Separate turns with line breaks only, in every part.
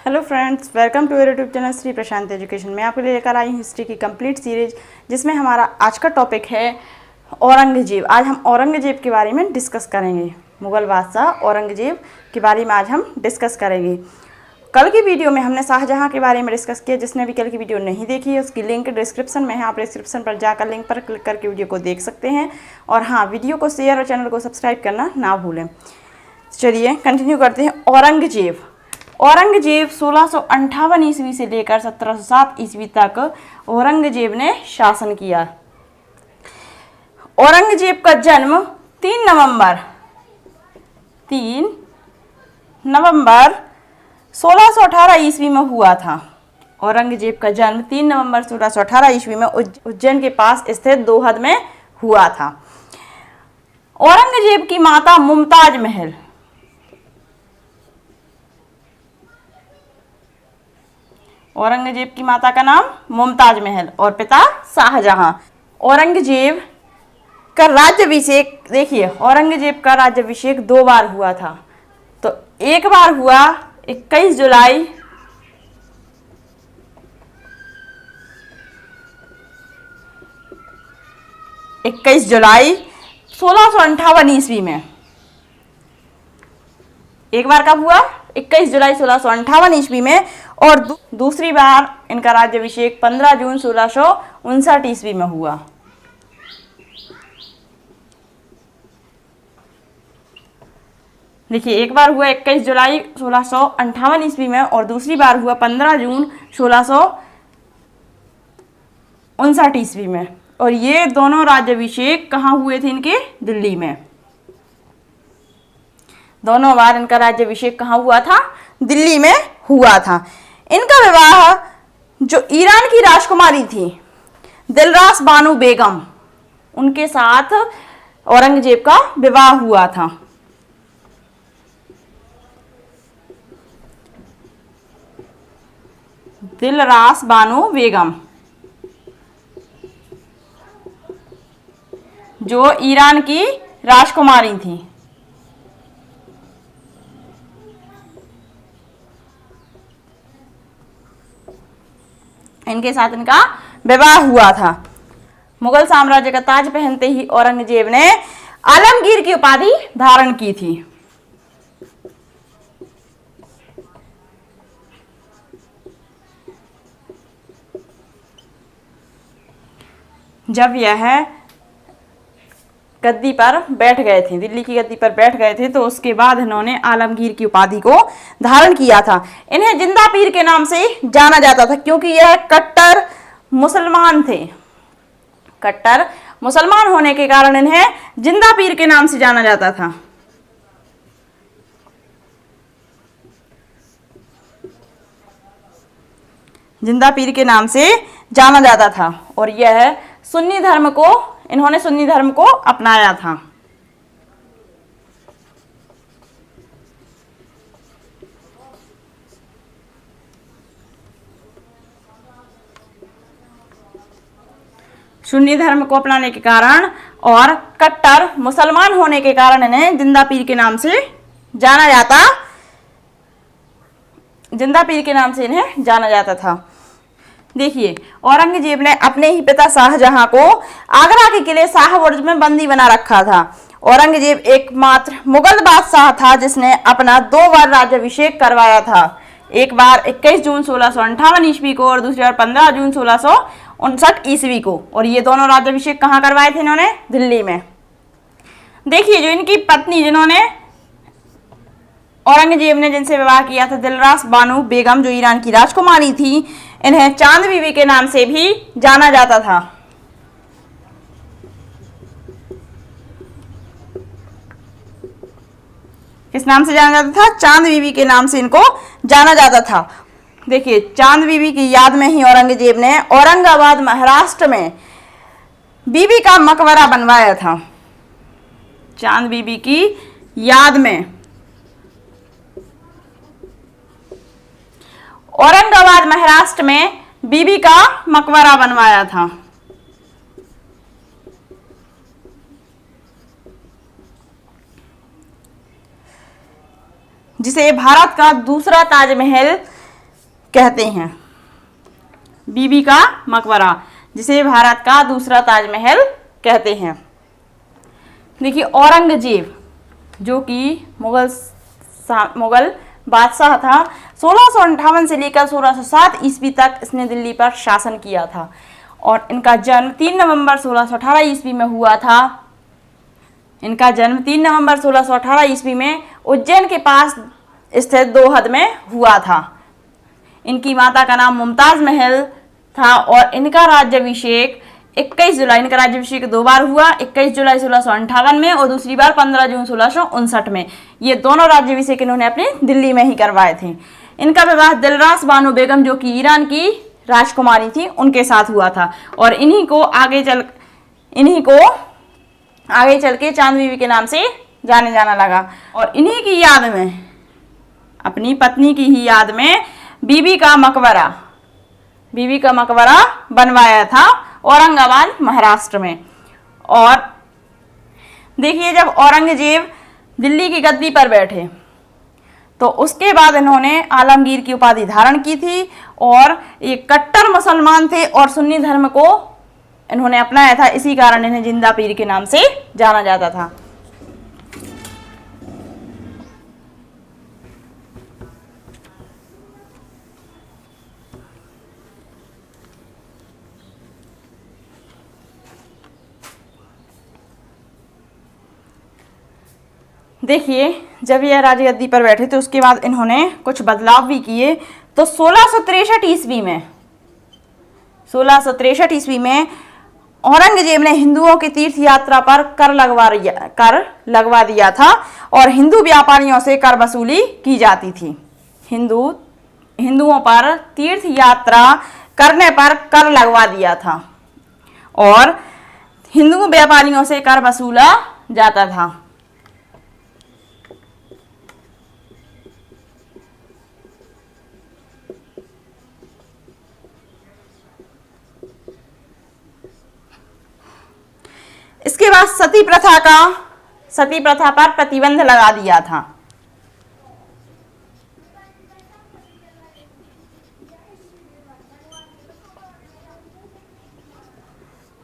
Hello friends, welcome to your YouTube channel Shri Prashant education. मैं आपके लिए लेकर आई हूँ हिस्ट्री की कंप्लीट सीरीज, जिसमें हमारा आज का टॉपिक है औरंगजेब। आज हम औरंगजेब के बारे में डिस्कस करेंगे। मुगल बादशाह औरंगजेब के बारे में आज हम डिस्कस करेंगे। कल की वीडियो में हमने शाहजहाँ के बारे में डिस्कस किया। जिसने भी कल की वीडियो नहीं देखी है उसकी लिंक डिस्क्रिप्शन में है, आप डिस्क्रिप्शन पर जाकर लिंक पर क्लिक करके वीडियो को देख सकते हैं। और हाँ, वीडियो को शेयर और चैनल को सब्सक्राइब करना ना भूलें। चलिए कंटिन्यू करते हैं। औरंगजेब 1658 ईस्वी से लेकर 1707 ईस्वी तक औरंगजेब ने शासन किया। औरंगजेब का जन्म 3 नवंबर 1618 ईस्वी में हुआ था। औरंगजेब का जन्म 3 नवंबर 1618 ईस्वी में उज्जैन के पास स्थित दोहद में हुआ था। औरंगजेब की माता मुमताज महल। औरंगजेब की माता का नाम मुमताज महल और पिता शाहजहां। औरंगजेब का राज्याभिषेक देखिए, औरंगजेब का राज्याभिषेक 2 बार हुआ था। तो एक बार हुआ 21 जुलाई 1658 ईस्वी में। एक बार कब हुआ? 21 जुलाई 1658 ईस्वी में। और दूसरी बार इनका राज्याभिषेक 15 जून 1659 ईस्वी में हुआ। देखिए, एक बार हुआ 21 जुलाई 1658 ईस्वी में और दूसरी बार हुआ 15 जून 1659 ईस्वी में। और ये दोनों राज्याभिषेक कहाँ हुए थे इनके? दिल्ली में। दोनों बार इनका राज्याभिषेक कहाँ हुआ था? दिल्ली में हुआ था। इनका विवाह जो ईरान की राजकुमारी थी दिलरास बानो बेगम, उनके साथ औरंगजेब का विवाह हुआ था। दिलरास बानो बेगम जो ईरान की राजकुमारी थी। इनके साथ इनका विवाह हुआ था। मुगल साम्राज्य का ताज पहनते ही औरंगजेब ने आलमगीर की उपाधि धारण की थी। जब यह गद्दी पर बैठ गए थे, दिल्ली की गद्दी पर बैठ गए थे, तो उसके बाद इन्होंने आलमगीर की उपाधि को धारण किया था। इन्हें जिंदा पीर के नाम से जाना जाता था, क्योंकि यह कट्टर मुसलमान थे। कट्टर मुसलमान होने के कारण इन्हें जिंदा पीर के नाम से जाना जाता था। जिंदा पीर के नाम से जाना जाता था। और यह सुन्नी धर्म को, इन्होंने सुन्नी धर्म को अपनाया था। सुन्नी धर्म को अपनाने के कारण और कट्टर मुसलमान होने के कारण इन्हें जिंदा पीर के नाम से जाना जाता, जिंदा पीर के नाम से इन्हें जाना जाता था। देखिए, औरंगजेब ने अपने ही पिता शाहजहां को आगरा के किले शाहबुर्ज में बंदी बना रखा था। औरंगजेब एकमात्र मुगल बादशाह था जिसने अपना 2 बार राज्याभिषेक करवाया था। एक बार 21 जून 1658 ईस्वी को और दूसरी बार 15 जून 1659 ईस्वी को। और ये दोनों राज्याभिषेक कहाँ करवाए थे इन्होंने? दिल्ली में। देखिए, जो इनकी पत्नी, जिन्होंने औरंगजेब ने जिनसे विवाह किया था, दिलरास बानो बेगम जो ईरान की राजकुमारी थी, इन्हें चांद बीबी के नाम से भी जाना जाता था। किस नाम से जाना जाता था? चांद बीबी के नाम से इनको जाना जाता था। देखिए, चांद बीबी की याद में ही औरंगजेब ने औरंगाबाद महाराष्ट्र में बीबी का मकबरा बनवाया था। चांद बीबी की याद में औरंगाबाद महाराष्ट्र में बीबी का मकबरा बनवाया था। जिसे भारत का दूसरा ताजमहल कहते हैं। बीबी का मकबरा, जिसे भारत का दूसरा ताजमहल कहते हैं। देखिए औरंगजेब जो कि मुगल बादशाह था, 1658 से लेकर 1607 ईस्वी तक इसने दिल्ली पर शासन किया था और इनका जन्म 3 नवंबर 1618 ईस्वी में हुआ था। इनका जन्म 3 नवंबर 1618 ईस्वी में उज्जैन के पास स्थित दोहद में हुआ था। इनकी माता का नाम मुमताज महल था और इनका राज्याभिषेक 21 जुलाई, इनका राज्याभिषेक 2 बार हुआ, 21 जुलाई 1658 में और दूसरी बार 15 जून 1659 में। ये दोनों राज्याभिषेक इन्होंने अपने दिल्ली में ही करवाए थे। इनका विवाह दिलरास बानो बेगम जो कि ईरान की राजकुमारी थी उनके साथ हुआ था और इन्हीं को आगे चल के चांद बीबी के नाम से जाने जाना लगा। और इन्हीं की याद में, अपनी पत्नी की ही याद में बीबी का मकबरा बनवाया था औरंगाबाद महाराष्ट्र में। और देखिए जब औरंगजेब दिल्ली की गद्दी पर बैठे तो उसके बाद इन्होंने आलमगीर की उपाधि धारण की थी और ये कट्टर मुसलमान थे और सुन्नी धर्म को इन्होंने अपनाया था, इसी कारण इन्हें जिंदा पीर के नाम से जाना जाता था। देखिए जब यह राजगद्दी पर बैठे तो उसके बाद इन्होंने कुछ बदलाव भी किए। तो 1663 ईस्वी में औरंगजेब ने हिंदुओं की तीर्थ यात्रा पर कर लगवा दिया था और हिंदू व्यापारियों से कर वसूली की जाती थी। हिंदुओं पर तीर्थ यात्रा करने पर कर लगवा दिया था और हिंदू व्यापारियों से कर वसूला जाता था। इसके बाद सती प्रथा पर प्रतिबंध लगा दिया था।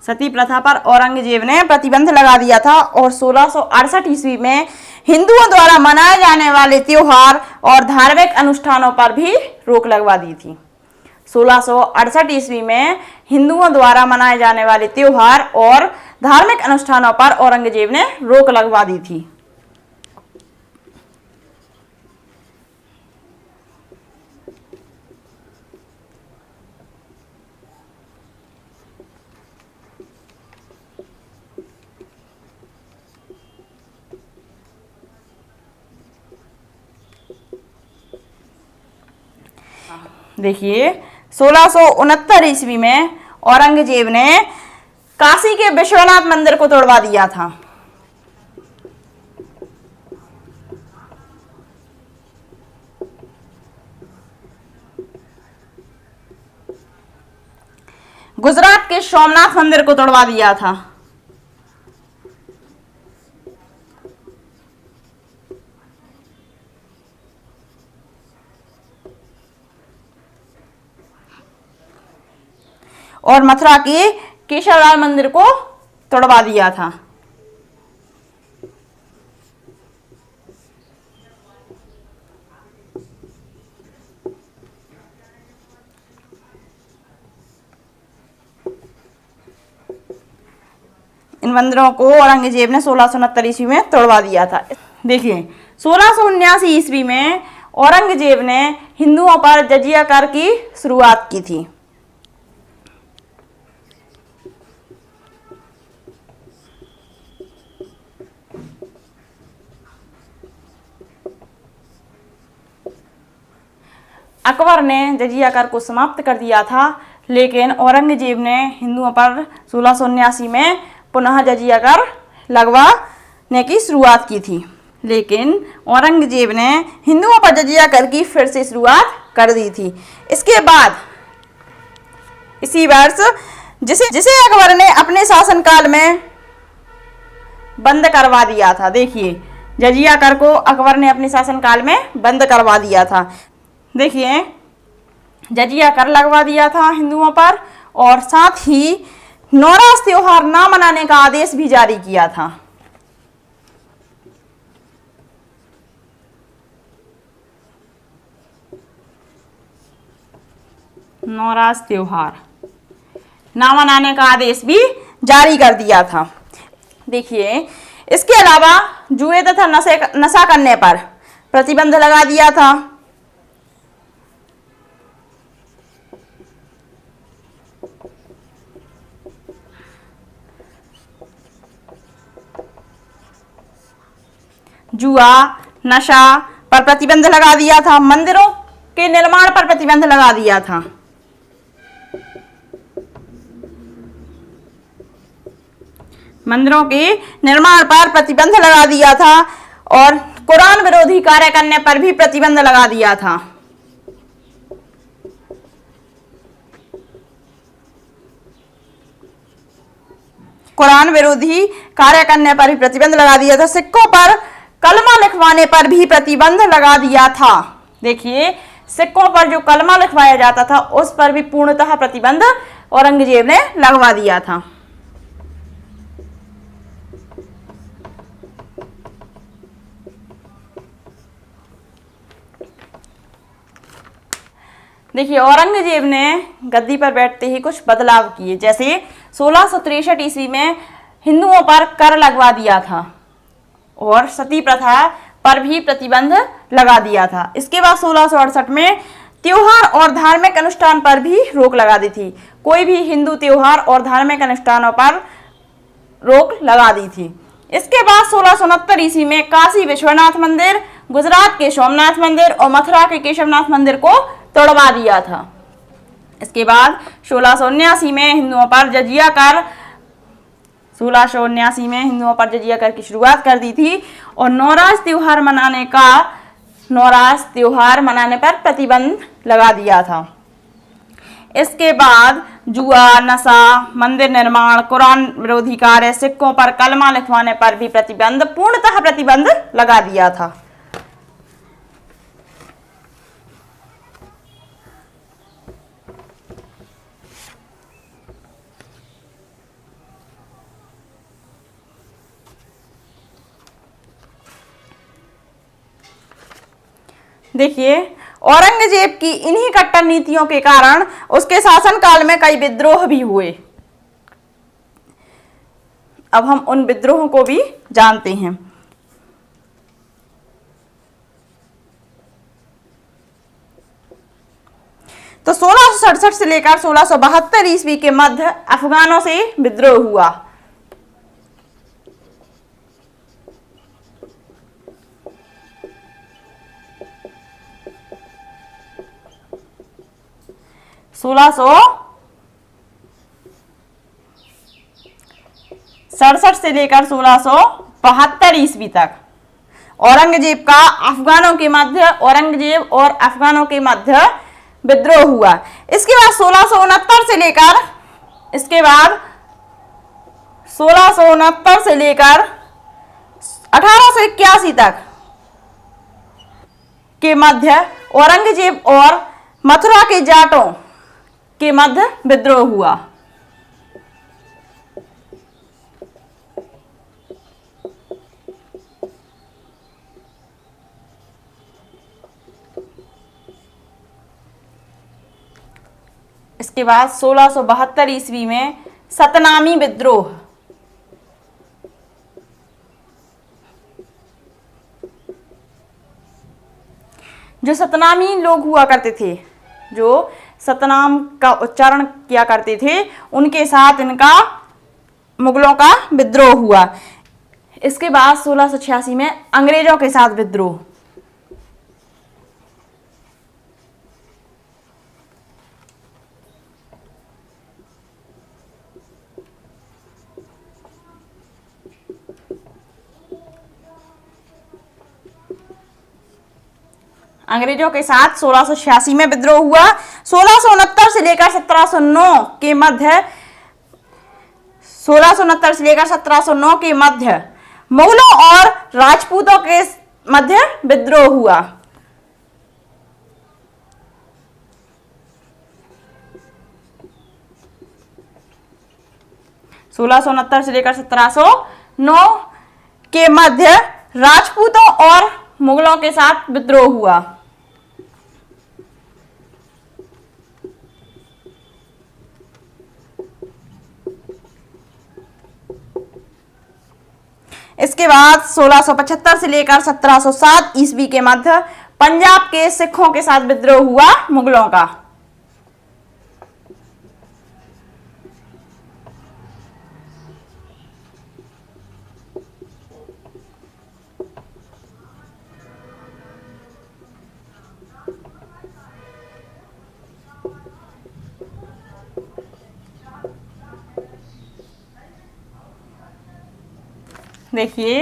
सती प्रथा पर औरंगजेब ने प्रतिबंध लगा दिया था और 1668 ईस्वी में हिंदुओं द्वारा मनाए जाने वाले त्योहार और धार्मिक अनुष्ठानों पर भी रोक लगवा दी थी। 1668 ईस्वी में हिंदुओं द्वारा मनाए जाने वाले त्योहार और धार्मिक अनुष्ठानों पर औरंगजेब ने रोक लगवा दी थी। देखिए 1669 ईस्वी में औरंगजेब ने काशी के विश्वनाथ मंदिर को तोड़वा दिया था। गुजरात के सोमनाथ मंदिर को तोड़वा दिया था। और मथुरा के केशवलाल मंदिर को तोड़वा दिया था। इन मंदिरों को औरंगजेब ने 1669 ईस्वी में तोड़वा दिया था। देखिए 1679 ईस्वी में औरंगजेब ने हिंदुओं पर जजिया कर की शुरुआत की थी। अकबर ने जजिया कर को समाप्त कर दिया था, लेकिन औरंगजेब ने हिंदुओं पर 1679 में पुनः जजिया कर लगवाने की शुरुआत की थी। लेकिन औरंगजेब ने हिंदुओं पर जजिया कर की फिर से शुरुआत कर दी थी। इसके बाद इसी वर्ष जिसे अकबर ने अपने शासनकाल में बंद करवा दिया था। देखिए जजिया कर को अकबर ने अपने शासनकाल में बंद करवा दिया था। देखिए जजिया कर लगवा दिया था हिंदुओं पर, और साथ ही नवरास त्योहार ना मनाने का आदेश भी जारी किया था। नवरास त्योहार ना मनाने का आदेश भी जारी कर दिया था। देखिए, इसके अलावा जुए तथा नशा करने पर प्रतिबंध लगा दिया था। जुआ, नशा पर प्रतिबंध लगा दिया था। मंदिरों के निर्माण पर प्रतिबंध लगा दिया था। मंदिरों के निर्माण पर प्रतिबंध लगा दिया था और कुरान विरोधी कार्य करने पर भी प्रतिबंध लगा दिया था। कुरान विरोधी कार्य करने पर भी प्रतिबंध लगा दिया था। सिक्कों पर कलमा लिखवाने पर भी प्रतिबंध लगा दिया था। देखिए, सिक्कों पर जो कलमा लिखवाया जाता था उस पर भी पूर्णतः प्रतिबंध औरंगजेब ने लगवा दिया था। देखिए, औरंगजेब ने गद्दी पर बैठते ही कुछ बदलाव किए, जैसे 1663 ईस्वी में हिंदुओं पर कर लगवा दिया था और सती प्रथा पर भी प्रतिबंध लगा दिया था। इसके बाद 1668 में त्योहार और धार्मिक अनुष्ठान पर भी रोक लगा दी थी। कोई भी हिंदू त्योहार और धार्मिक अनुष्ठानों पर रोक लगा दी थी। इसके बाद 1669 ईस्वी में काशी विश्वनाथ मंदिर, गुजरात के सोमनाथ मंदिर और मथुरा के केशवनाथ मंदिर को तोड़वा दिया था। इसके बाद 1679 में हिंदुओं पर जजिया कर 1679 में हिंदुओं पर जजिया कर की शुरुआत कर दी थी और नवरास त्योहार मनाने पर प्रतिबंध लगा दिया था। इसके बाद जुआ, नशा, मंदिर निर्माण, कुरान विरोधी कार्य, सिक्कों पर कलमा लिखवाने पर भी पूर्णतः प्रतिबंध लगा दिया था। देखिए, औरंगजेब की इन्हीं कट्टर नीतियों के कारण उसके शासनकाल में कई विद्रोह भी हुए। अब हम उन विद्रोहों को भी जानते हैं। तो 1667 से लेकर 1672 ईस्वी के मध्य अफगानों से विद्रोह हुआ। सोलह से लेकर 1672 ईस्वी तक औरंगजेब और अफगानों के मध्य विद्रोह हुआ। इसके बाद 1669 से लेकर 1881 तक के मध्य औरंगजेब और मथुरा के जाटों के मध्य विद्रोह हुआ। इसके बाद 1672 ईस्वी में सतनामी विद्रोह, जो सतनामी लोग हुआ करते थे, जो सतनाम का उच्चारण किया करते थे, उनके साथ इनका मुगलों का विद्रोह हुआ। इसके बाद 1686 में अंग्रेजों के साथ विद्रोह। अंग्रेजों के साथ 1686 में विद्रोह हुआ। 1669 से लेकर 1709 के मध्य मुगलों और राजपूतों के मध्य विद्रोह हुआ। 1669 से लेकर 1709 के मध्य राजपूतों और मुगलों के साथ विद्रोह हुआ। इसके बाद 1675 से लेकर 1707 ईस्वी के मध्य पंजाब के सिखों के साथ विद्रोह हुआ मुगलों का। देखिए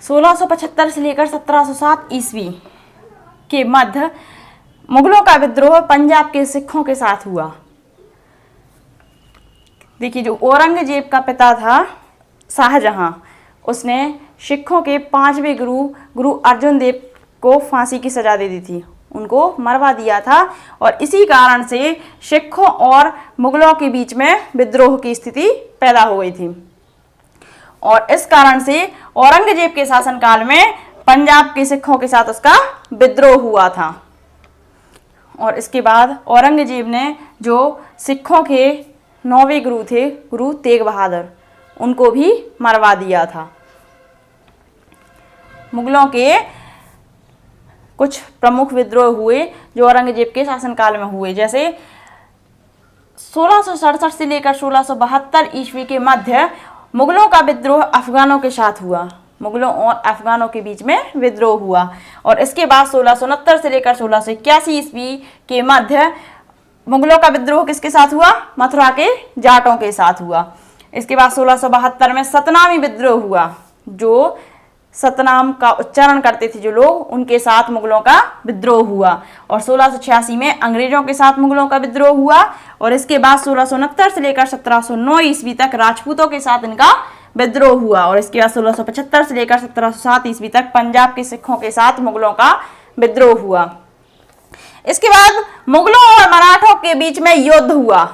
1675 से लेकर 1707 ईस्वी के मध्य मुगलों का विद्रोह पंजाब के सिखों के साथ हुआ। देखिए जो औरंगजेब का पिता था शाहजहां, उसने सिखों के 5वें गुरु अर्जुन देव को फांसी की सजा दे दी थी, उनको मरवा दिया था। और इसी कारण से सिखों और मुगलों के बीच में विद्रोह की स्थिति पैदा हो गई थी। और इस कारण से औरंगजेब के शासनकाल में पंजाब के सिखों के साथ उसका विद्रोह हुआ था। और इसके बाद औरंगजेब ने जो सिखों के 9वें गुरु थे, गुरु तेग बहादुर, उनको भी मरवा दिया था। मुगलों के कुछ प्रमुख विद्रोह हुए जो औरंगजेब के शासनकाल में हुए, जैसे 1667 से लेकर 1672 ईस्वी के मध्य मुगलों का विद्रोह अफगानों के साथ हुआ। मुगलों और अफगानों के बीच में विद्रोह हुआ। और इसके बाद 1669 से लेकर 1681 ईस्वी के मध्य मुगलों का विद्रोह किसके साथ हुआ? मथुरा के जाटों के साथ हुआ। इसके बाद 1672 में सतनामी विद्रोह हुआ। जो सतनाम का उच्चारण करते थे जो लोग, उनके साथ मुगलों का विद्रोह हुआ। और 1686 में अंग्रेजों के साथ मुगलों का विद्रोह हुआ। और इसके बाद 1669 से लेकर 1709 ईस्वी तक राजपूतों के साथ इनका विद्रोह हुआ। और इसके बाद 1675 से लेकर 1707 ईस्वी तक पंजाब के सिखों के साथ मुगलों का विद्रोह हुआ। इसके बाद मुगलों और मराठों के बीच में युद्ध हुआ,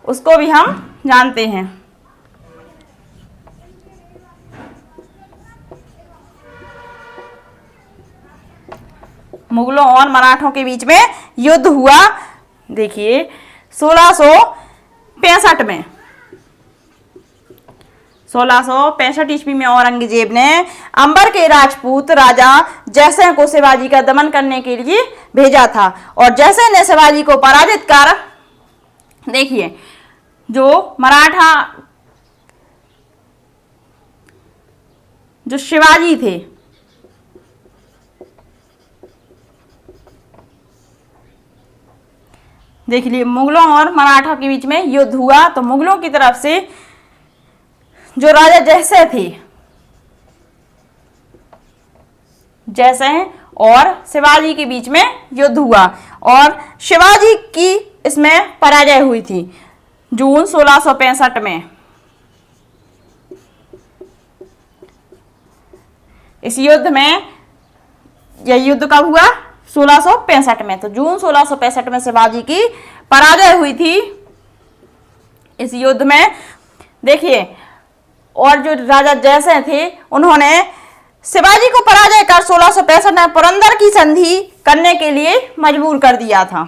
उसको भी हम जानते हैं। मुगलों और मराठों के बीच में युद्ध हुआ। देखिए 1665 में 1665 ईस्वी में औरंगजेब ने अंबर के राजपूत राजा जयसिंह को शिवाजी का दमन करने के लिए भेजा था। और जयसिंह ने शिवाजी को पराजित कर, देखिए जो मराठा जो शिवाजी थे, देख लिए मुगलों और मराठा के बीच में युद्ध हुआ। तो मुगलों की तरफ से जो राजा जयसिंह थे, जयसिंह और शिवाजी के बीच में युद्ध हुआ और शिवाजी की इसमें पराजय हुई थी जून 1665 में। इस युद्ध में, यह युद्ध कब हुआ? 1665 में। तो जून 1665 में शिवाजी की पराजय हुई थी इस युद्ध में। देखिए, और जो राजा जयसिंह थे उन्होंने शिवाजी को पराजय कर 1665 में पुरंदर की संधि करने के लिए मजबूर कर दिया था।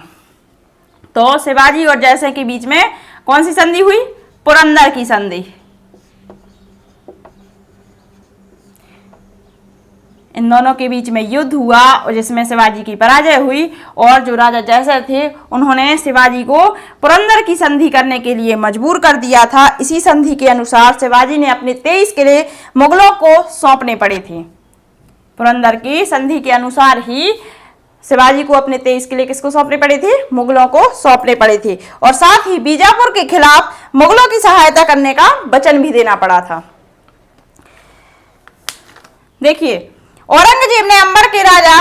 तो शिवाजी और जयसिंह के बीच में कौन सी संधि हुई? पुरंदर की संधि। इन दोनों के बीच में युद्ध हुआ और जिसमें शिवाजी की पराजय हुई। और जो राजा जयसिंह थे उन्होंने शिवाजी को पुरंदर की संधि करने के लिए मजबूर कर दिया था। इसी संधि के अनुसार शिवाजी ने अपने 23 किले मुगलों को सौंपने पड़े थे। पुरंदर की संधि के अनुसार ही शिवाजी को अपने 23 किले किसको सौंपने पड़े थे? मुगलों को सौंपने पड़े थे। और साथ ही बीजापुर के खिलाफ मुगलों की सहायता करने का वचन भी देना पड़ा था। देखिए, औरंगजेब ने अंबर के राजा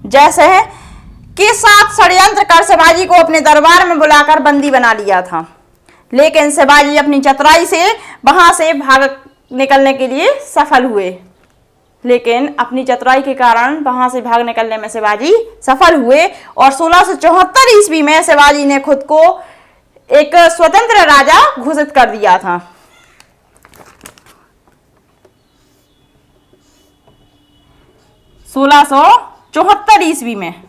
जयसिंह के साथ षड्यंत्र कर शिवाजी को अपने दरबार में बुलाकर बंदी बना लिया था। लेकिन शिवाजी अपनी चतुराई से वहां से भाग निकलने के लिए सफल हुए। लेकिन अपनी चतुराई के कारण वहां से भाग निकलने में शिवाजी सफल हुए और 1674 ईस्वी में शिवाजी ने खुद को एक स्वतंत्र राजा घोषित कर दिया था। 1674 ईस्वी में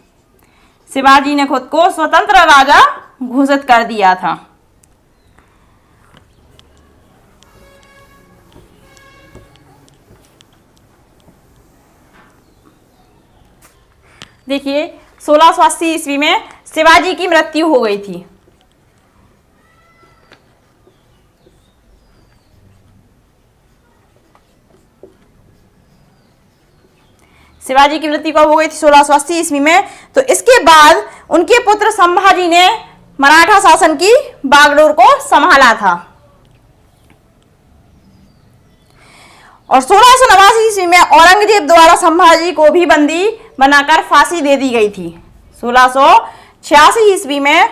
शिवाजी ने खुद को स्वतंत्र राजा घोषित कर दिया था। देखिए 1680 ईस्वी में शिवाजी की मृत्यु हो गई थी। शिवाजी की मृत्यु कब हो गई थी? 1680 ईस्वी में। तो इसके बाद उनके पुत्र संभाजी ने मराठा शासन की बागडोर को संभाला था और 1689 ईस्वी में औरंगजेब द्वारा संभाजी को भी बंदी बनाकर फांसी दे दी गई थी। 1686 ईस्वी में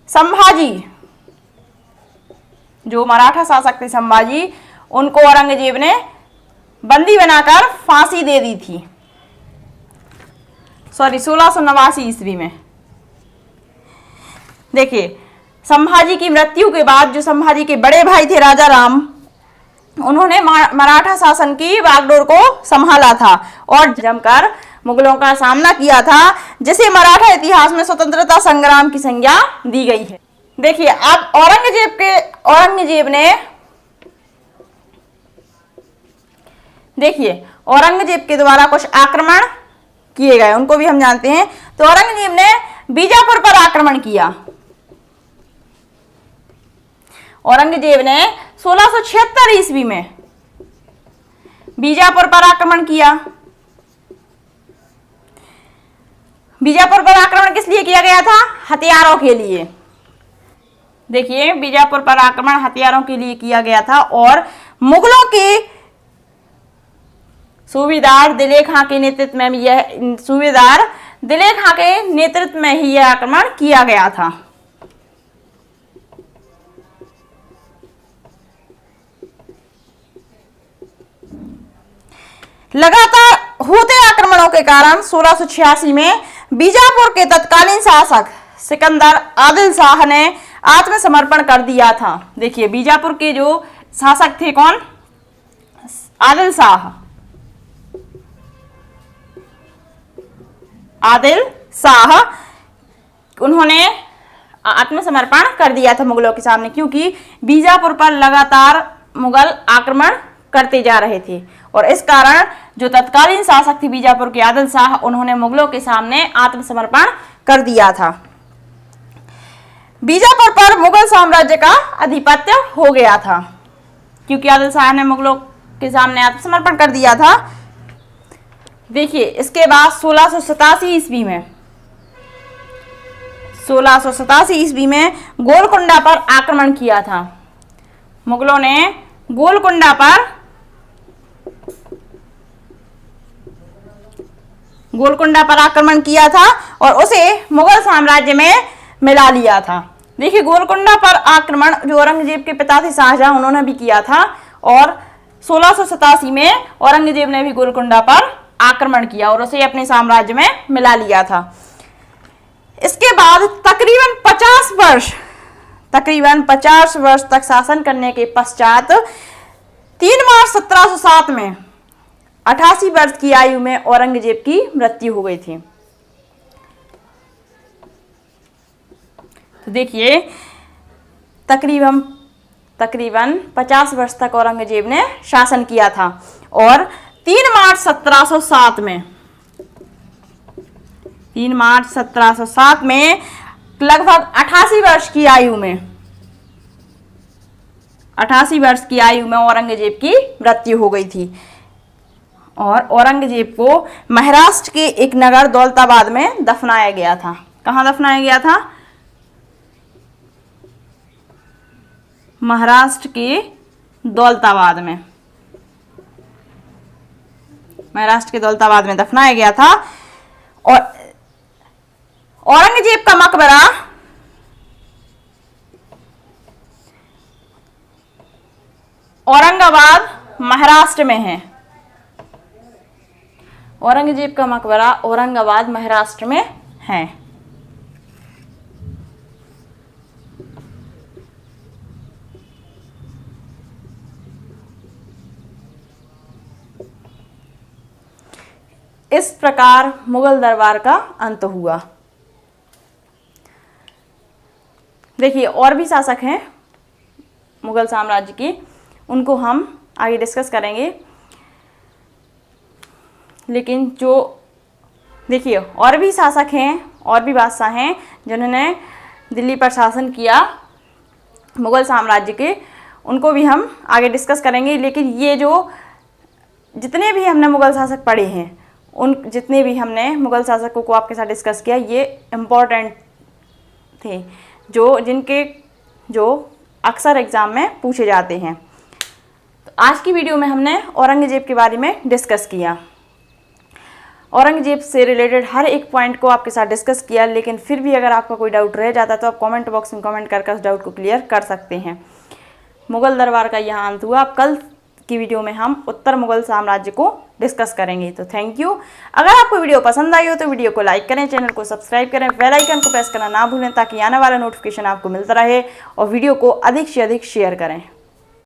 संभाजी, जो मराठा शासक थे संभाजी, उनको औरंगजेब ने बंदी बनाकर फांसी दे दी थी। 1689 ईस्वी में। देखिए संभाजी की मृत्यु के बाद जो संभाजी के बड़े भाई थे राजा राम, उन्होंने मराठा शासन की बागडोर को संभाला था और जमकर मुगलों का सामना किया था, जिसे मराठा इतिहास में स्वतंत्रता संग्राम की संज्ञा दी गई है। देखिए अब औरंगजेब के द्वारा कुछ आक्रमण किए गए, उनको भी हम जानते हैं। तो औरंगजेब ने बीजापुर पर आक्रमण किया। औरंगजेब ने 1676 ईस्वी में बीजापुर पर आक्रमण किया। बीजापुर पर आक्रमण किस लिए किया गया था? हथियारों के लिए। देखिए बीजापुर पर आक्रमण हथियारों के लिए किया गया था और मुगलों के सूबेदार दिले खां के नेतृत्व में ही यह आक्रमण किया गया था। लगातार होते आक्रमणों के कारण 1686 में बीजापुर के तत्कालीन शासक सिकंदर आदिल शाह ने आत्मसमर्पण कर दिया था। देखिए बीजापुर के जो शासक थे कौन? आदिल शाह, उन्होंने आत्मसमर्पण कर दिया था मुगलों के सामने, क्योंकि बीजापुर पर लगातार मुगल आक्रमण करते जा रहे थे और इस कारण जो तत्कालीन शासक थे बीजापुर के आदिल शाह, उन्होंने मुगलों के सामने आत्मसमर्पण कर दिया था। बीजापुर पर मुगल साम्राज्य का आधिपत्य हो गया था क्योंकि आदिल शाह ने मुगलों के सामने आत्मसमर्पण कर दिया था। देखिए इसके बाद 1687 ईस्वी में गोलकुंडा पर आक्रमण किया था। मुगलों ने गोलकुंडा पर आक्रमण किया था और उसे मुगल साम्राज्य में मिला लिया था। देखिए गोलकुंडा पर आक्रमण जो औरंगजेब के पिता थे शाहजहां, उन्होंने भी किया था और 1687 में औरंगजेब ने भी गोलकुंडा पर आक्रमण किया और उसे अपने साम्राज्य में मिला लिया था। इसके बाद तकरीबन 50 वर्ष तक शासन करने के पश्चात 3 मार्च 1707 में 88 वर्ष की आयु में औरंगजेब की मृत्यु हो गई थी। तो देखिए तकरीबन 50 वर्ष तक औरंगजेब ने शासन किया था और 3 मार्च 1707 में लगभग 88 वर्ष की आयु में औरंगजेब की मृत्यु हो गई थी और औरंगजेब को महाराष्ट्र के एक नगर दौलताबाद में दफनाया गया था। कहाँ दफनाया गया था? महाराष्ट्र के दौलताबाद में दफनाया गया था। और औरंगजेब का मकबरा औरंगाबाद महाराष्ट्र में है। औरंगजेब का मकबरा औरंगाबाद महाराष्ट्र में है। इस प्रकार मुगल दरबार का अंत हुआ। देखिए और भी शासक हैं मुगल साम्राज्य के, उनको हम आगे डिस्कस करेंगे। लेकिन जो देखिए और भी शासक हैं और भी बादशाह हैं जिन्होंने दिल्ली पर शासन किया मुगल साम्राज्य के, उनको भी हम आगे डिस्कस करेंगे। लेकिन ये जो जितने भी हमने मुगल शासक पढ़े हैं, उन जितने भी हमने मुगल शासकों को आपके साथ डिस्कस किया, ये इम्पोर्टेंट थे जो अक्सर एग्ज़ाम में पूछे जाते हैं। तो आज की वीडियो में हमने औरंगजेब के बारे में डिस्कस किया। औरंगजेब से रिलेटेड हर एक पॉइंट को आपके साथ डिस्कस किया। लेकिन फिर भी अगर आपका कोई डाउट रह जाता तो आप कमेंट बॉक्स में कमेंट करके उस डाउट को क्लियर कर सकते हैं। मुगल दरबार का यहाँ अंत हुआ। अब कल की वीडियो में हम उत्तर मुगल साम्राज्य को डिस्कस करेंगे। तो थैंक यू। अगर आपको वीडियो पसंद आई हो तो वीडियो को लाइक करें, चैनल को सब्सक्राइब करें, बेल आइकन को प्रेस करना ना भूलें ताकि आने वाला नोटिफिकेशन आपको मिलता रहे, और वीडियो को अधिक से अधिक शेयर करें।